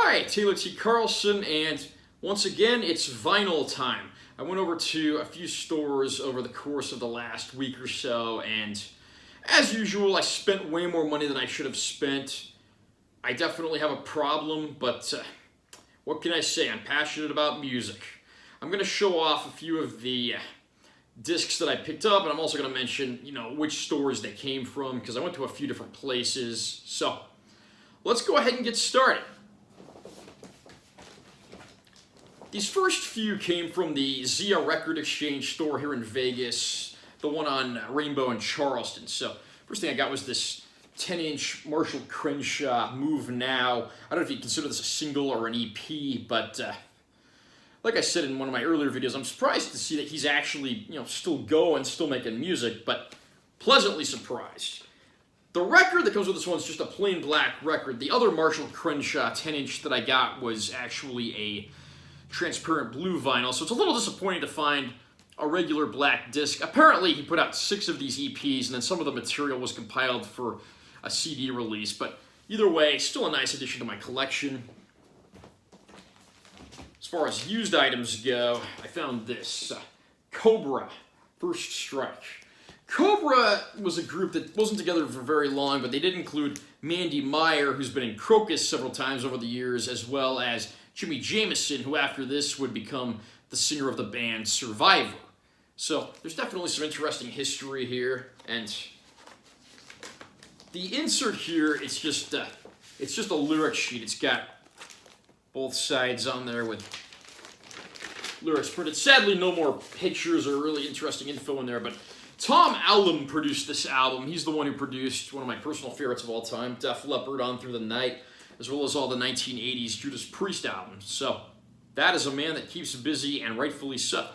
Hi, Taylor T. Carlson, and once again, it's vinyl time. I went over to a few stores over the course of the last week or so, and as usual, I spent way more money than I should have spent. I definitely have a problem, but what can I say? I'm passionate about music. I'm going to show off a few of the discs that I picked up, and I'm also going to mention, which stores they came from, because I went to a few different places. So, let's go ahead and get started. These first few came from the Zia Record Exchange store here in Vegas, the one on Rainbow and Charleston. So, first thing I got was this 10-inch Marshall Crenshaw Move Now. I don't know if you consider this a single or an EP, but like I said in one of my earlier videos, I'm surprised to see that he's actually, still going, still making music, but pleasantly surprised. The record that comes with this one is just a plain black record. The other Marshall Crenshaw 10-inch that I got was actually a transparent blue vinyl, so it's a little disappointing to find a regular black disc. Apparently, he put out 6 of these EPs, and then some of the material was compiled for a CD release, but either way, still a nice addition to my collection. As far as used items go, I found this Cobra First Strike. Cobra was a group that wasn't together for very long, but they did include Mandy Meyer, who's been in Crocus several times over the years, as well as Jimmy Jamison, who after this would become the singer of the band Survivor. So there's definitely some interesting history here, and the insert here, it's just a lyric sheet. It's got both sides on there with lyrics printed. Sadly, no more pictures or really interesting info in there, but Tom Allom produced this album. He's the one who produced one of my personal favorites of all time, Def Leppard, On Through the Night, as well as all the 1980s Judas Priest albums. So that is a man that keeps busy, and rightfully so.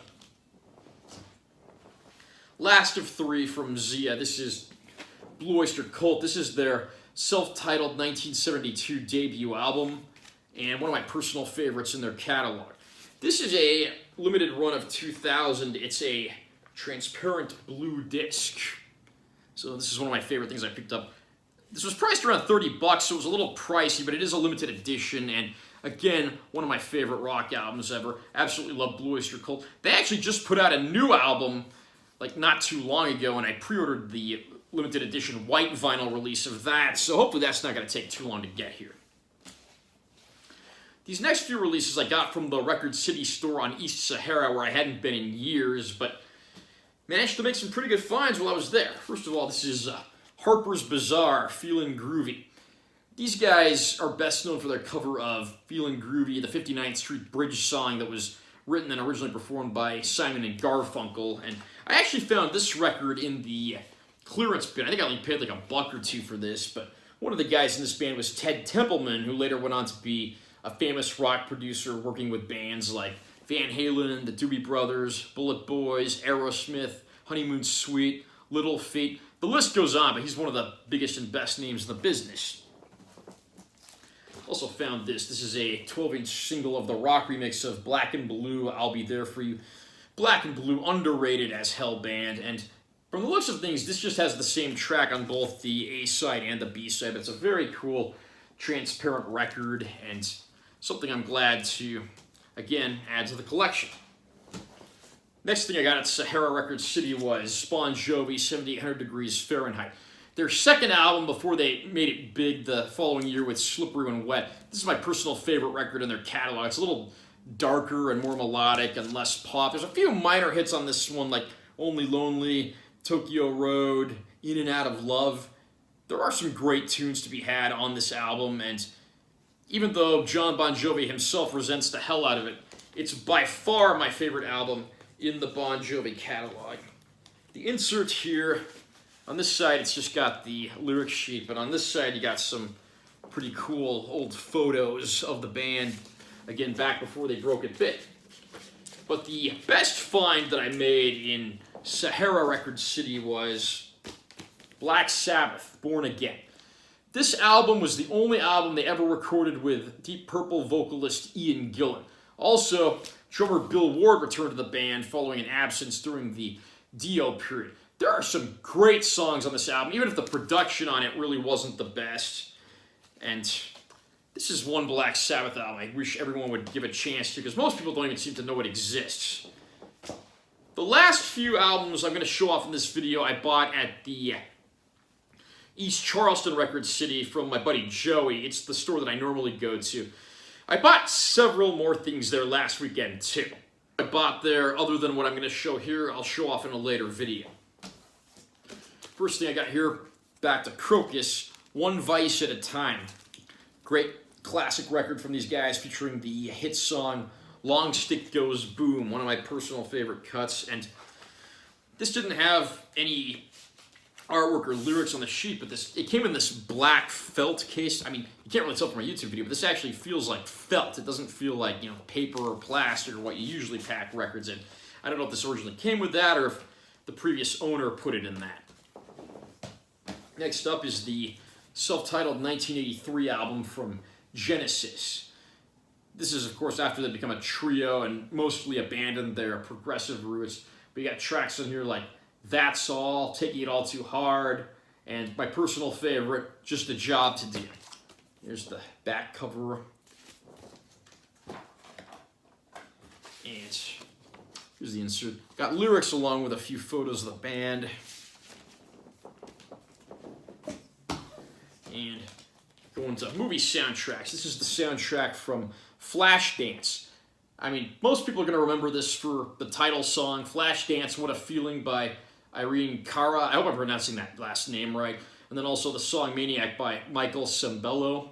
Last of 3 from Zia. This is Blue Oyster Cult. This is their self-titled 1972 debut album, and one of my personal favorites in their catalog. This is a limited run of 2000. It's a transparent blue disc. So this is one of my favorite things I picked up. This was priced around $30, so it was a little pricey, but it is a limited edition, and again, one of my favorite rock albums ever. Absolutely love Blue Oyster Cult. They actually just put out a new album, like not too long ago, and I pre-ordered the limited edition white vinyl release of that, so hopefully that's not going to take too long to get here. These next few releases I got from the Record City store on East Sahara, where I hadn't been in years, but managed to make some pretty good finds while I was there. First of all, this is Harper's Bazaar, Feelin' Groovy. These guys are best known for their cover of Feelin' Groovy, the 59th Street Bridge song that was written and originally performed by Simon and Garfunkel. And I actually found this record in the clearance bin. I think I only paid like $1 or $2 for this, but one of the guys in this band was Ted Templeman, who later went on to be a famous rock producer working with bands like Van Halen, the Doobie Brothers, Bullet Boys, Aerosmith, Honeymoon Suite, Little Feat. The list goes on, but he's one of the biggest and best names in the business. Also found this. This is a 12-inch single of the rock remix of Black and Blue, I'll Be There For You. Black and Blue, underrated as hell band, and from the looks of things, this just has the same track on both the A-side and the B-side, but it's a very cool, transparent record, and something I'm glad to, again, add to the collection. Next thing I got at Sahara Record City was Bon Jovi, 7800 Degrees Fahrenheit. Their second album before they made it big the following year with Slippery When Wet. This is my personal favorite record in their catalog. It's a little darker and more melodic and less pop. There's a few minor hits on this one like Only Lonely, Tokyo Road, In and Out of Love. There are some great tunes to be had on this album, and even though John Bon Jovi himself resents the hell out of it, it's by far my favorite album in the Bon Jovi catalog. The insert here, on this side it's just got the lyric sheet, but on this side you got some pretty cool old photos of the band, again back before they broke it big. But the best find that I made in Sahara Record City was Black Sabbath, Born Again. This album was the only album they ever recorded with Deep Purple vocalist Ian Gillan. Also, drummer Bill Ward returned to the band following an absence during the Dio period. There are some great songs on this album, even if the production on it really wasn't the best. And This is one Black Sabbath album I wish everyone would give a chance to, because most people don't even seem to know it exists. The last few albums I'm going to show off in this video I bought at the East Charleston Record City from my buddy Joey. It's the store that I normally go to. I bought several more things there last weekend too. I bought there, other than what I'm going to show here, I'll show off in a later video. First thing I got here, back to Crocus, One Vice at a Time. Great classic record from these guys featuring the hit song Long Stick Goes Boom, one of my personal favorite cuts. And this didn't have any artwork or lyrics on the sheet, but it came in this black felt case. I mean, you can't really tell from a YouTube video, but this actually feels like felt. It doesn't feel like, paper or plastic or what you usually pack records in. I don't know if this originally came with that or if the previous owner put it in that. Next up is the self-titled 1983 album from Genesis. This is, of course, after they become a trio and mostly abandoned their progressive roots. But you got tracks on here like That's All, Taking It All Too Hard, and my personal favorite, Just a Job to Do. Here's the back cover. And here's the insert. Got lyrics along with a few photos of the band. And going to movie soundtracks. This is the soundtrack from Flashdance. I mean, most people are going to remember this for the title song, Flashdance, What a Feeling by Irene Cara. I hope I'm pronouncing that last name right. And then also the song Maniac by Michael Sembello.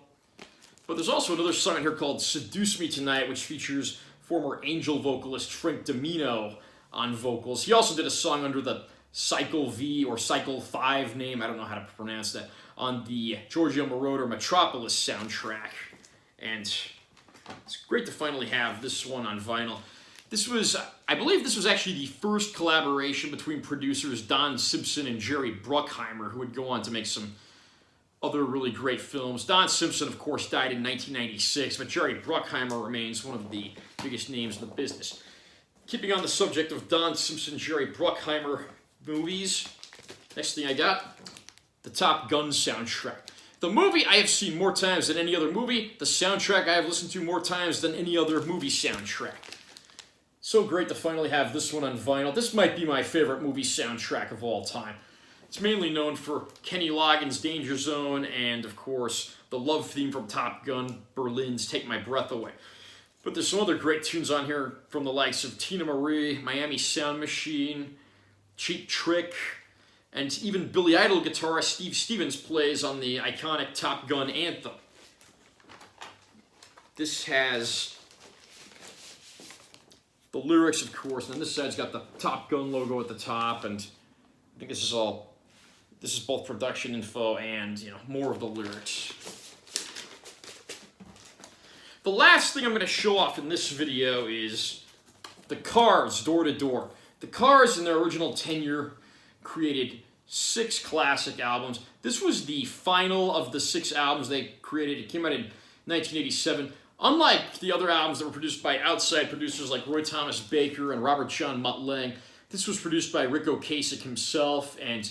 But there's also another song in here called Seduce Me Tonight, which features former Angel vocalist Frank Domino on vocals. He also did a song under the Cycle V or Cycle 5 name, I don't know how to pronounce that, on the Giorgio Moroder Metropolis soundtrack. And it's great to finally have this one on vinyl. I believe this was actually the first collaboration between producers Don Simpson and Jerry Bruckheimer, who would go on to make some other really great films. Don Simpson, of course, died in 1996, but Jerry Bruckheimer remains one of the biggest names in the business. Keeping on the subject of Don Simpson, Jerry Bruckheimer movies, next thing I got, the Top Gun soundtrack. The movie I have seen more times than any other movie. The soundtrack I have listened to more times than any other movie soundtrack. So great to finally have this one on vinyl. This might be my favorite movie soundtrack of all time. It's mainly known for Kenny Loggins' Danger Zone and, of course, the love theme from Top Gun, Berlin's Take My Breath Away. But there's some other great tunes on here from the likes of Tina Marie, Miami Sound Machine, Cheap Trick, and even Billy Idol guitarist Steve Stevens plays on the iconic Top Gun anthem. This has the lyrics, of course, and then this side's got the Top Gun logo at the top, and I think this is both production info and, more of the lyrics. The last thing I'm going to show off in this video is the Cars Door to Door. The Cars, in their original tenure, created 6 classic albums. This was the final of the 6 albums they created. It came out in 1987. Unlike the other albums that were produced by outside producers like Roy Thomas Baker and Robert John Mutt Lange, this was produced by Rick Ocasek himself, and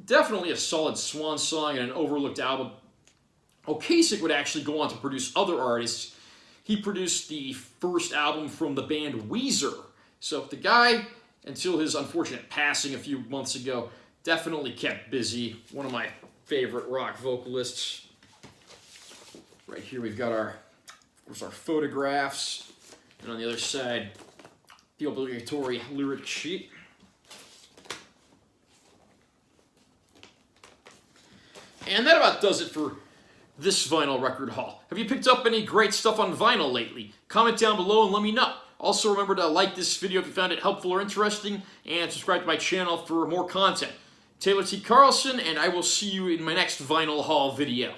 definitely a solid swan song and an overlooked album. Ocasek would actually go on to produce other artists. He produced the first album from the band Weezer. So the guy, until his unfortunate passing a few months ago, definitely kept busy. One of my favorite rock vocalists. Right here we've got our photographs, and on the other side, the obligatory lyric sheet. And that about does it for this vinyl record haul. Have you picked up any great stuff on vinyl lately? Comment down below and let me know. Also, remember to like this video if you found it helpful or interesting, and subscribe to my channel for more content. Taylor T. Carlson, and I will see you in my next vinyl haul video.